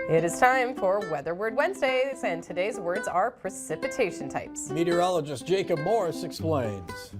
It is time for Weather Word Wednesdays, and today's words are precipitation types. Meteorologist Jacob Morris explains.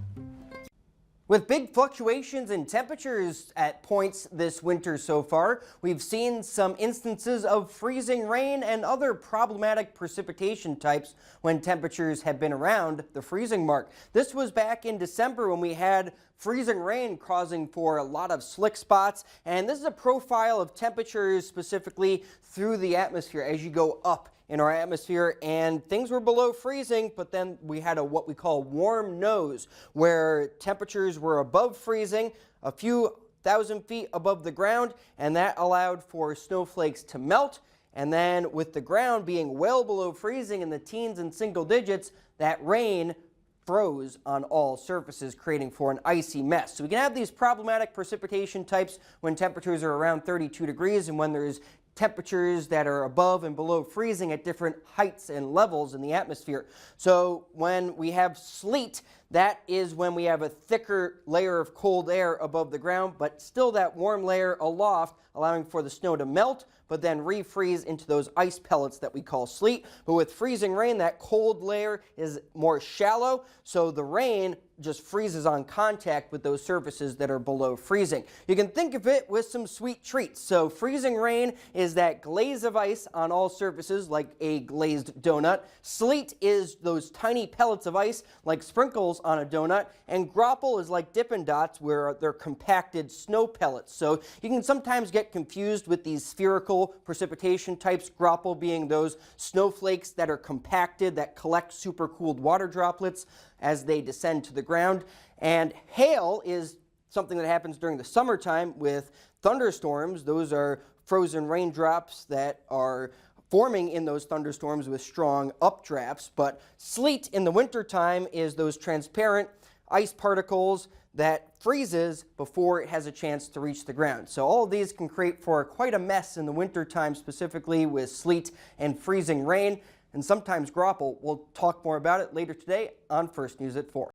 With big fluctuations in temperatures at points this winter so far, we've seen some instances of freezing rain and other problematic precipitation types when temperatures have been around the freezing mark. This was back in December when we had freezing rain causing for a lot of slick spots, and this is a profile of temperatures specifically through the atmosphere as you go up in our atmosphere, and things were below freezing, but then we had what we call warm nose, where temperatures were above freezing, a few thousand feet above the ground, and that allowed for snowflakes to melt. And then with the ground being well below freezing in the teens and single digits, that rain froze on all surfaces, creating for an icy mess. So we can have these problematic precipitation types when temperatures are around 32 degrees and when there's temperatures that are above and below freezing at different heights and levels in the atmosphere. So when we have sleet, that is when we have a thicker layer of cold air above the ground, but still that warm layer aloft, allowing for the snow to melt, but then refreeze into those ice pellets that we call sleet. But with freezing rain, that cold layer is more shallow, so the rain just freezes on contact with those surfaces that are below freezing. You can think of it with some sweet treats. So freezing rain is that glaze of ice on all surfaces, like a glazed donut. Sleet is those tiny pellets of ice, like sprinkles on a donut. And grapple is like Dippin' Dots, where they're compacted snow pellets. So you can sometimes get confused with these spherical precipitation types, grapple being those snowflakes that are compacted, that collect supercooled water droplets as they descend to the ground. And hail is something that happens during the summertime with thunderstorms. Those are frozen raindrops that are forming in those thunderstorms with strong updrafts. But sleet in the wintertime is those transparent ice particles that freezes before it has a chance to reach the ground. So all of these can create for quite a mess in the wintertime, specifically with sleet and freezing rain, and sometimes grapple. We'll talk more about it later today on First News at 4.